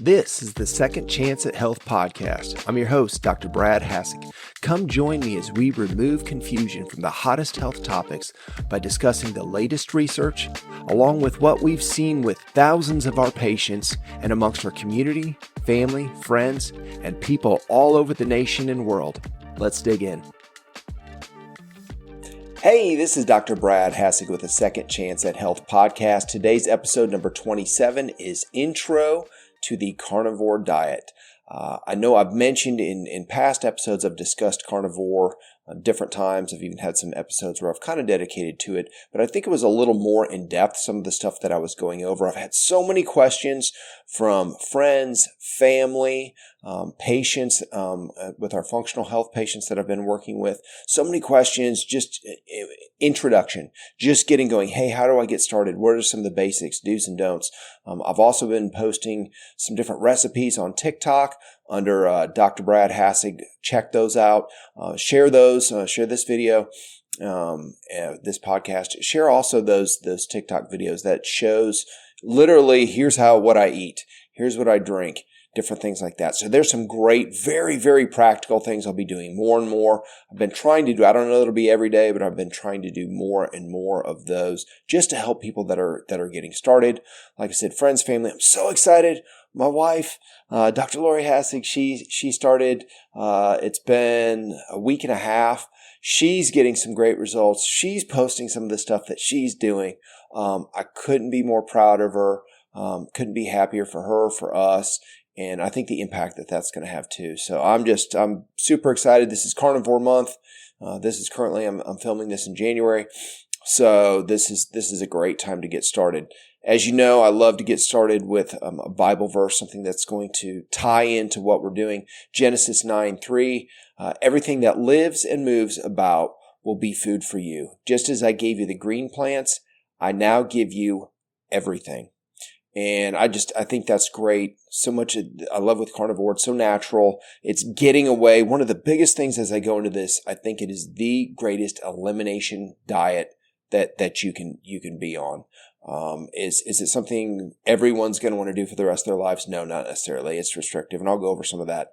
This is the Second Chance at Health podcast. I'm your host, Dr. Brad Hassig. Come join me as we remove confusion from the hottest health topics by discussing the latest research, along with what we've seen with thousands of our patients and amongst our community, family, friends, and people all over the nation and world. Let's dig in. Hey, this is Dr. Brad Hassig with the Second Chance at Health podcast. Today's episode number 27 is Intro to the Carnivore Diet. I know I've mentioned in past episodes, I've discussed carnivore different times. I've even had some episodes where I've kind of dedicated to it, but I think it was a little more in depth, some of the stuff that I was going over. I've had so many questions from friends, family, patients, with our functional health patients that I've been working with. So many questions, just introduction, just getting going. Hey, how do I get started? What are some of the basics, do's and don'ts? I've also been posting some different recipes on TikTok under Dr. Brad Hassig. Check those out. Share those. Share this video, this podcast. Share also those TikTok videos that shows literally here's what I eat, here's what I drink, different things like that. So there's some great, very, very practical things I'll be doing more and more. I've been trying to do, I don't know that it'll be every day, but I've been trying to do more and more of those just to help people that are getting started. Like I said, friends, family, I'm so excited. My wife, Dr. Lori Hassig, she started, it's been a week and a half. She's getting some great results. She's posting some of the stuff that she's doing. I couldn't be more proud of her. Couldn't be happier for her, for us. And I think the impact that that's going to have too. So I'm super excited. This is Carnivore month. This is currently, I'm filming this in January. So this is a great time to get started. As you know, I love to get started with a Bible verse, something that's going to tie into what we're doing. Genesis 9:3, everything that lives and moves about will be food for you. Just as I gave you the green plants, I now give you everything. And I think that's great. So much I love with carnivore. It's so natural. It's getting away. One of the biggest things as I go into this, I think it is the greatest elimination diet that you can be on. Is it something everyone's going to want to do for the rest of their lives? No, not necessarily. It's restrictive, and I'll go over some of that.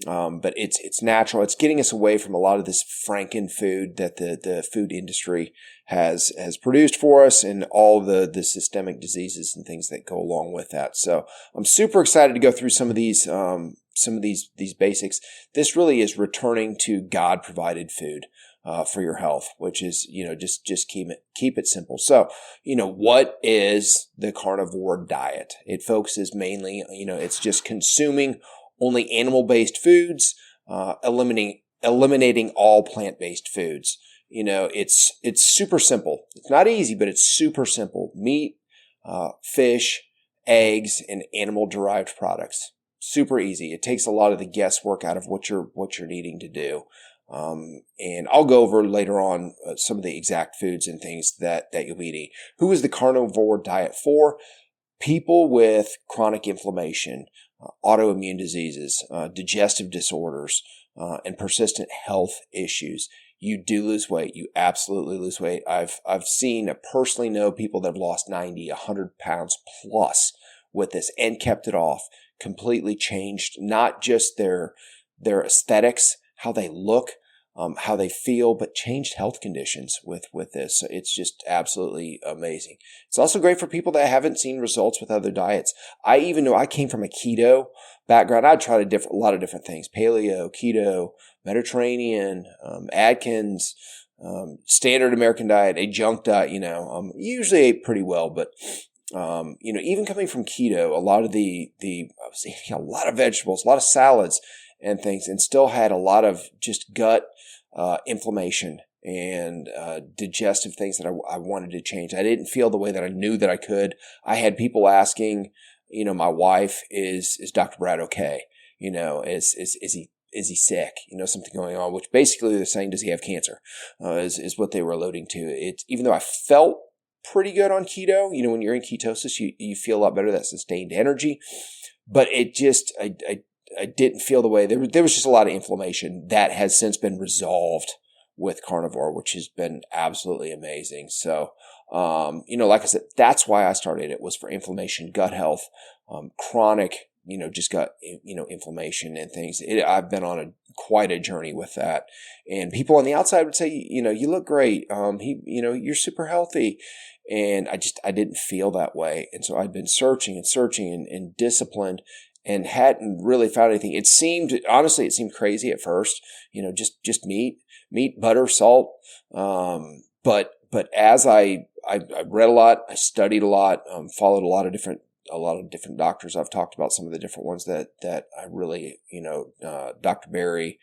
But it's natural. It's getting us away from a lot of this Franken food that the food industry has produced for us, and all the systemic diseases and things that go along with that. So I'm super excited to go through some of these basics. This really is returning to God provided food for your health, which is, just keep it simple. So, what is the carnivore diet? It focuses mainly, it's just consuming only animal-based foods, eliminating all plant-based foods. It's super simple. It's not easy, but it's super simple. Meat, fish, eggs, and animal-derived products. Super easy. It takes a lot of the guesswork out of what you're needing to do. And I'll go over later on some of the exact foods and things that you'll be eating. Who is the carnivore diet for? People with chronic inflammation, autoimmune diseases, digestive disorders, and persistent health issues. You do lose weight. You absolutely lose weight. I've personally know people that have lost 90, 100 pounds plus with this and kept it off. Completely changed, not just their aesthetics, how they look, how they feel, but changed health conditions with this. So it's just absolutely amazing. It's also great for people that haven't seen results with other diets. I even know I came from a keto background. I tried a lot of different things: paleo, keto, Mediterranean, Atkins, standard American diet, a junk diet. Usually ate pretty well, but even coming from keto, a lot of I was eating a lot of vegetables, a lot of salads and things, and still had a lot of just gut inflammation and digestive things that I wanted to change. I didn't feel the way that I knew that I could. I had people asking, my wife, is Dr. Brad okay? Is he sick? Something going on, which basically they're saying, does he have cancer? Is what they were alluding to. It's, even though I felt pretty good on keto, when you're in ketosis, you feel a lot better, that sustained energy, but it just, I didn't feel the way. There was just a lot of inflammation that has since been resolved with carnivore, which has been absolutely amazing. So, like I said, that's why I started it, was for inflammation, gut health, chronic just got, inflammation and things. I've been on quite a journey with that. And people on the outside would say, you look great. You're super healthy. And I didn't feel that way. And so I'd been searching and disciplined and hadn't really found anything. It seemed crazy at first, just meat, butter, salt. But as I read a lot, I studied a lot, followed a lot of different doctors. I've talked about some of the different ones that I really, Dr. Berry,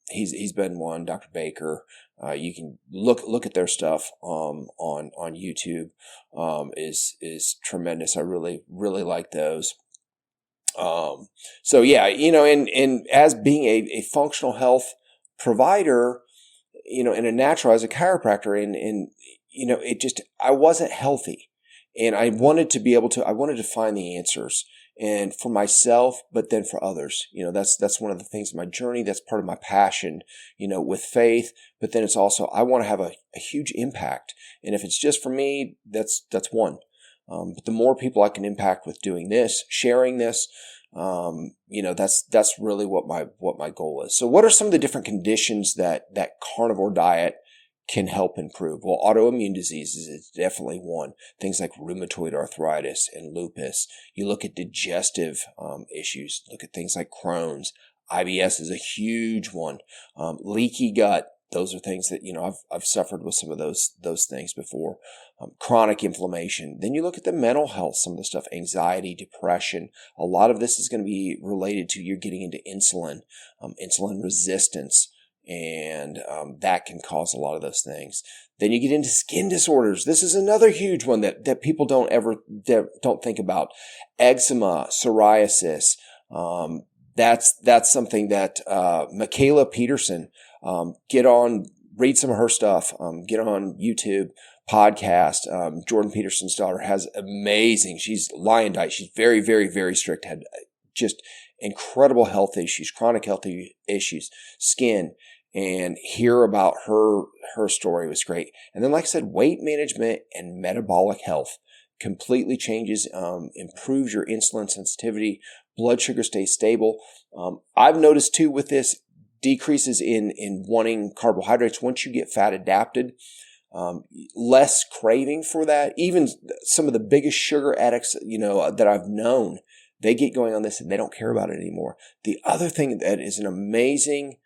he's been one, Dr. Baker. You can look at their stuff on YouTube. Is tremendous. I really like those. So yeah, and as being a functional health provider, and a natural, as a chiropractor, and I wasn't healthy, and I wanted to find the answers, and for myself, but then for others. That's one of the things in my journey. That's part of my passion, with faith, but then it's also, I want to have a huge impact. And if it's just for me, that's one. But the more people I can impact with doing this, sharing this, that's really what my goal is. So what are some of the different conditions that carnivore diet can help improve? Well, autoimmune diseases is definitely one. Things like rheumatoid arthritis and lupus. You look at digestive issues. Look at things like Crohn's. IBS is a huge one. Leaky gut. Those are things that, I've suffered with some of those things before. Chronic inflammation. Then you look at the mental health, some of the stuff, anxiety, depression. A lot of this is going to be related to you're getting into insulin resistance, and that can cause a lot of those things. Then you get into skin disorders. This is another huge one that people don't think about. Eczema, psoriasis. That's something that Michaela Peterson, read some of her stuff, get on YouTube, podcast. Jordan Peterson's daughter has amazing, she's lion diet. She's very, very, very strict, had just incredible health issues, chronic health issues, skin, and hear about her story was great. And then, like I said, weight management and metabolic health completely changes, improves your insulin sensitivity, blood sugar stays stable. I've noticed too with this, decreases in wanting carbohydrates once you get fat adapted, less craving for that. Even some of the biggest sugar addicts, that I've known, they get going on this and they don't care about it anymore. The other thing that is an amazing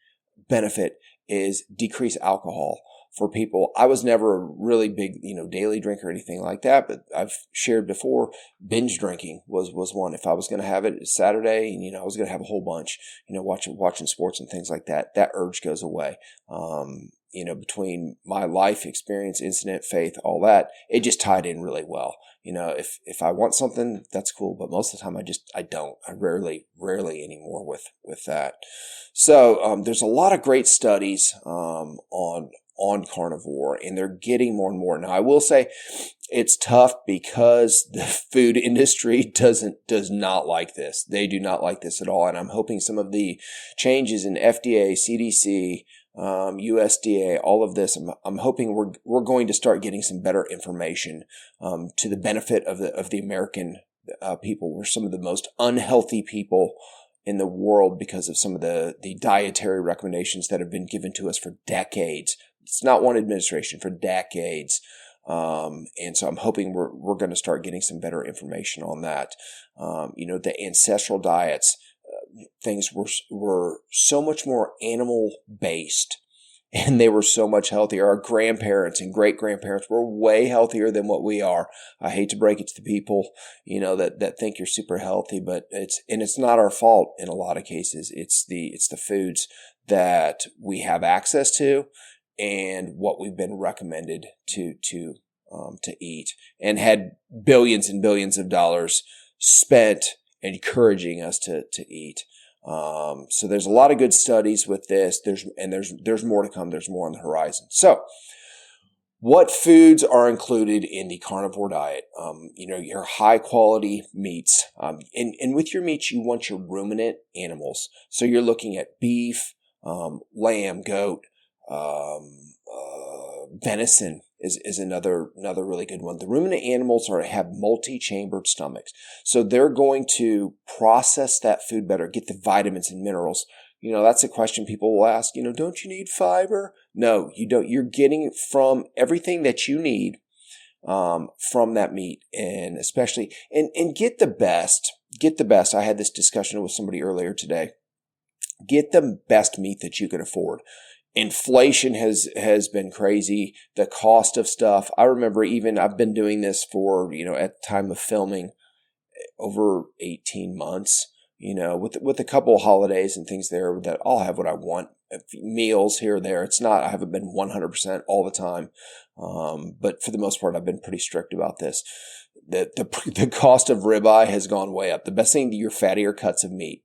benefit is decreased alcohol for people. I was never a really big, daily drinker or anything like that, but I've shared before, binge drinking was one. If I was going to have it Saturday and, I was going to have a whole bunch, watching sports and things like that, that urge goes away. Between my life experience, incident, faith, all that, it just tied in really well. If I want something, that's cool. But most of the time I don't. I rarely anymore with that. So, there's a lot of great studies, on carnivore, and they're getting more and more. Now, I will say it's tough because the food industry does not like this. They do not like this at all. And I'm hoping some of the changes in FDA, CDC, USDA, all of this, I'm hoping we're going to start getting some better information, to the benefit of the American people. We're some of the most unhealthy people in the world because of some of the dietary recommendations that have been given to us for decades. It's not one administration, for decades. And so I'm hoping we're going to start getting some better information on that. The ancestral diets, things were so much more animal based, and they were so much healthier. Our grandparents and great grandparents were way healthier than what we are. I hate to break it to the people, that think you're super healthy, but it's not our fault in a lot of cases. It's the foods that we have access to and what we've been recommended to eat, and had billions and billions of dollars spent encouraging us to eat. So there's a lot of good studies with this. There's more to come. There's more on the horizon. So what foods are included in the carnivore diet? Your high quality meats. And with your meats, you want your ruminant animals. So you're looking at beef, lamb, goat, venison, is another really good one. The ruminant animals have multi-chambered stomachs. So they're going to process that food better, get the vitamins and minerals. That's a question people will ask, don't you need fiber? No, you don't. You're getting from everything that you need from that meat, and especially, and get the best. I had this discussion with somebody earlier today. Get the best meat that you can afford. Inflation has been crazy. The cost of stuff. I remember I've been doing this for, at the time of filming, over 18 months, with a couple of holidays and things there that I'll have what I want. Meals here or there. I haven't been 100% all the time. But for the most part, I've been pretty strict about this. The cost of ribeye has gone way up. The best thing to your fattier cuts of meat.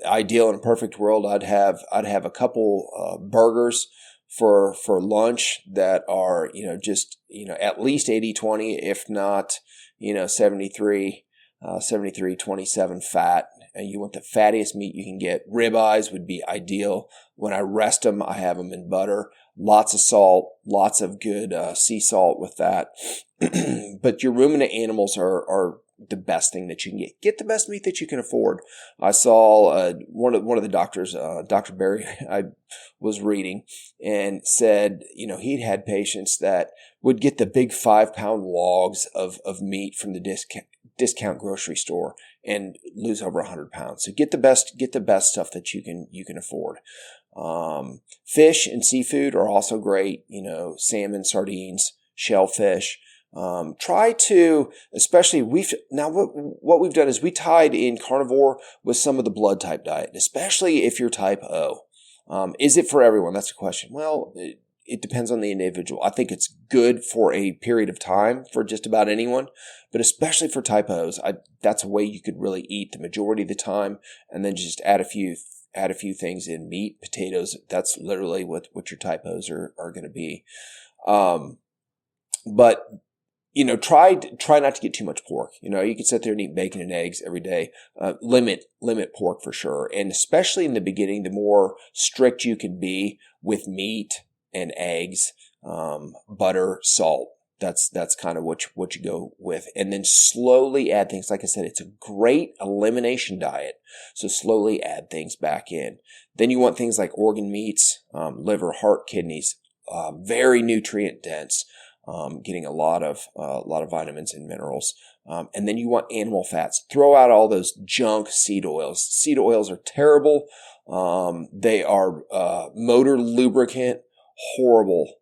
Ideal in a perfect world, I'd have a couple burgers for lunch that are at least 80-20, if not 73-27 fat. And you want the fattiest meat you can get. Ribeyes would be ideal. When I rest them, I have them in butter. Lots of salt, lots of good sea salt with that. But your ruminant animals are the best thing that you can get. Get the best meat that you can afford. I saw one of the doctors, Dr. Barry, I was reading, and said, he'd had patients that would get the big 5-pound logs of meat from the discount grocery store and lose over 100 pounds. So get the best stuff that you can afford. Fish and seafood are also great. Salmon, sardines, shellfish. Try to, especially what we've done is we tied in carnivore with some of the blood type diet, especially if you're type O. Is it for everyone? That's the question. Well, it depends on the individual. I think it's good for a period of time for just about anyone, but especially for type O's, that's a way you could really eat the majority of the time, and then just add a few things in: meat, potatoes. That's literally what your type O's are going to be. But try not to get too much pork. You can sit there and eat bacon and eggs every day. Limit pork for sure. And especially in the beginning, the more strict you can be with meat and eggs, butter, salt. That's kind of what you go with. And then slowly add things. Like I said, it's a great elimination diet. So slowly add things back in. Then you want things like organ meats, liver, heart, kidneys, very nutrient dense. Getting a lot of vitamins and minerals. And then you want animal fats. Throw out all those junk seed oils. Seed oils are terrible. They are motor lubricant, horrible.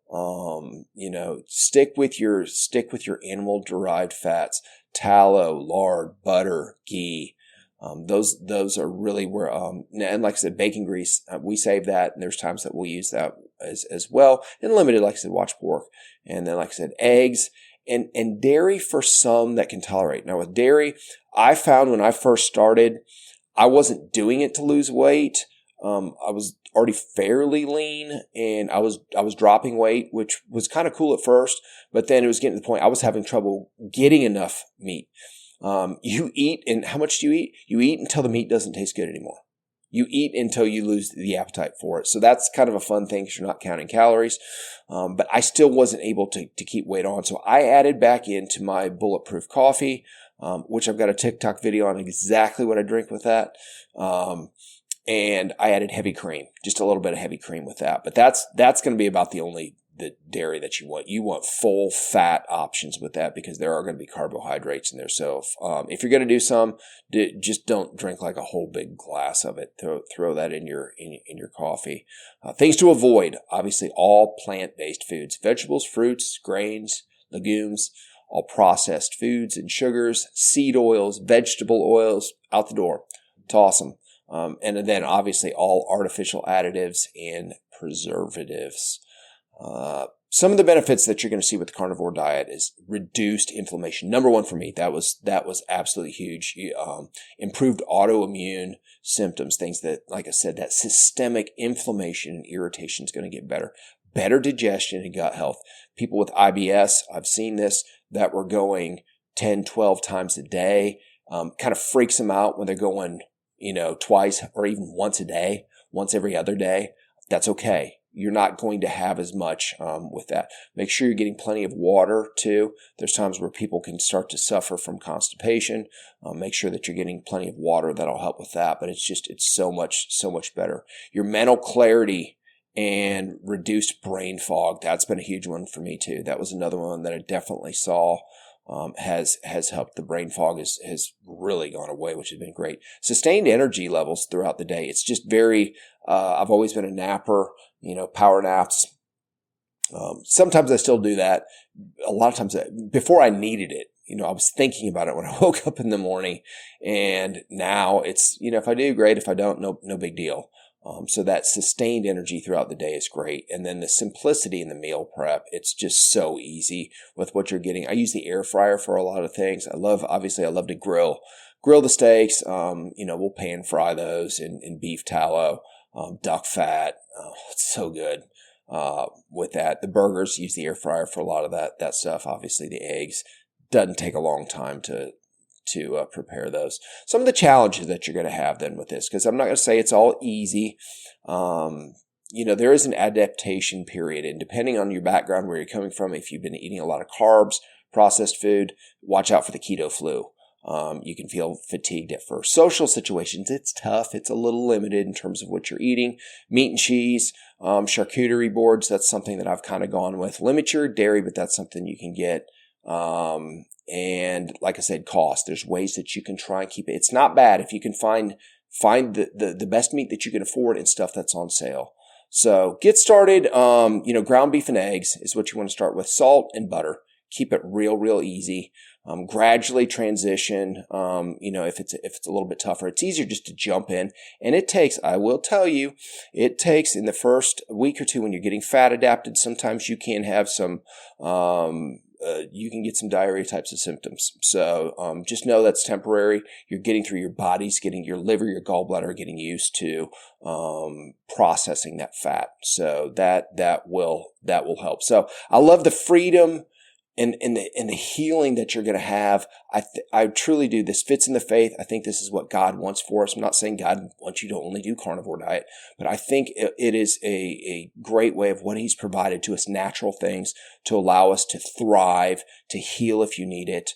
Stick with your animal derived fats: tallow, lard, butter, ghee. Those are really where, and like I said, bacon grease, we save that, and there's times that we'll use that as well. And limited, like I said, watch pork. And then, like I said, eggs and dairy for some that can tolerate. Now with dairy, I found when I first started, I wasn't doing it to lose weight. I was already fairly lean, and I was dropping weight, which was kind of cool at first, but then it was getting to the point I was having trouble getting enough meat. You eat, and how much do you eat? You eat until the meat doesn't taste good anymore. You eat until you lose the appetite for it. So that's kind of a fun thing because you're not counting calories. But I still wasn't able to keep weight on. So I added back into my bulletproof coffee, which I've got a TikTok video on exactly what I drink with that. And I added heavy cream, just a little bit of heavy cream with that. But that's going to be about the dairy that you want. You want full fat options with that because there are going to be carbohydrates in there. So if you're going to do some, just don't drink like a whole big glass of it. Throw that in your coffee. Things to avoid: obviously all plant-based foods, vegetables, fruits, grains, legumes, all processed foods and sugars, seed oils, vegetable oils, out the door. Toss them. And then obviously all artificial additives and preservatives. Some of the benefits that you're going to see with the carnivore diet is reduced inflammation. Number one for me, that was absolutely huge. Improved autoimmune symptoms, things that, like I said, that systemic inflammation and irritation is going to get better. Better digestion and gut health. People with IBS, I've seen this, that were going 10, 12 times a day. Kind of freaks them out when they're going, twice or even once a day, once every other day. That's okay. you're not going to have as much with that. Make sure you're getting plenty of water too. There's times where people can start to suffer from constipation. Make sure that you're getting plenty of water. That'll help with that. But it's so much better. Your mental clarity and reduced brain fog. That's been a huge one for me too. That was another one that I definitely saw has helped. The brain fog has really gone away, which has been great. Sustained energy levels throughout the day. It's just very, I've always been a napper, power naps. Sometimes I still do that. A lot of times before I needed it, I was thinking about it when I woke up in the morning, and now it's, if I do, great. If I don't, no big deal. So that sustained energy throughout the day is great. And then the simplicity in the meal prep, it's just so easy with what you're getting. I use the air fryer for a lot of things. I love to grill the steaks. We'll pan fry those in beef tallow, duck fat. Oh, it's so good. With that, the burgers, use the air fryer for a lot of that stuff. Obviously the eggs, doesn't take a long time to prepare those. Some of the challenges that you're going to have then with this, because I'm not going to say it's all easy. There is an adaptation period, and depending on your background, where you're coming from, if you've been eating a lot of carbs, processed food, watch out for the keto flu. You can feel fatigued at first. Social situations, it's tough. It's a little limited in terms of what you're eating. Meat and cheese, charcuterie boards, that's something that I've kind of gone with. Limit your dairy, but that's something you can get. And like I said, cost. There's ways that you can try and keep it. It's not bad if you can find the best meat that you can afford and stuff that's on sale. So get started. Ground beef and eggs is what you want to start with. Salt and butter. Keep it real easy. Gradually transition. If it's a little bit tougher, it's easier just to jump in. And I will tell you, it takes in the first week or two when you're getting fat adapted, sometimes you can have you can get some diarrhea types of symptoms. So just know that's temporary. You're getting through, your body's getting, your liver, your gallbladder getting used to processing that fat. So that will help. So I love the freedom and the healing that you're going to have. I truly do. This fits in the faith. I think this is what God wants for us. I'm not saying God wants you to only do carnivore diet, but I think it is a great way of what He's provided to us, natural things to allow us to thrive, to heal if you need it.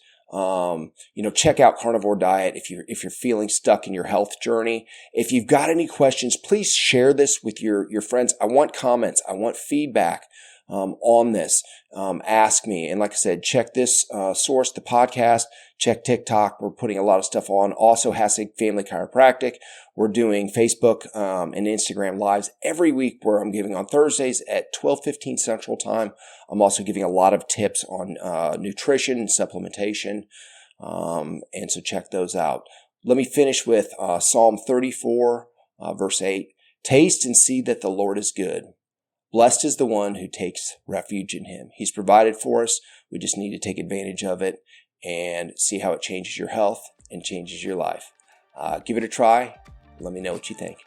Check out Carnivore Diet if you're feeling stuck in your health journey. If you've got any questions, please share this with your friends. I want comments. I want feedback on this. Ask me. And like I said, check this source, the podcast, check TikTok. We're putting a lot of stuff on. Also, Hassig Family Chiropractic. We're doing Facebook and Instagram lives every week, where I'm giving on Thursdays at 12:15 Central Time. I'm also giving a lot of tips on nutrition and supplementation. And so check those out. Let me finish with Psalm 34, verse 8. Taste and see that the Lord is good. Blessed is the one who takes refuge in Him. He's provided for us. We just need to take advantage of it and see how it changes your health and changes your life. Give it a try. Let me know what you think.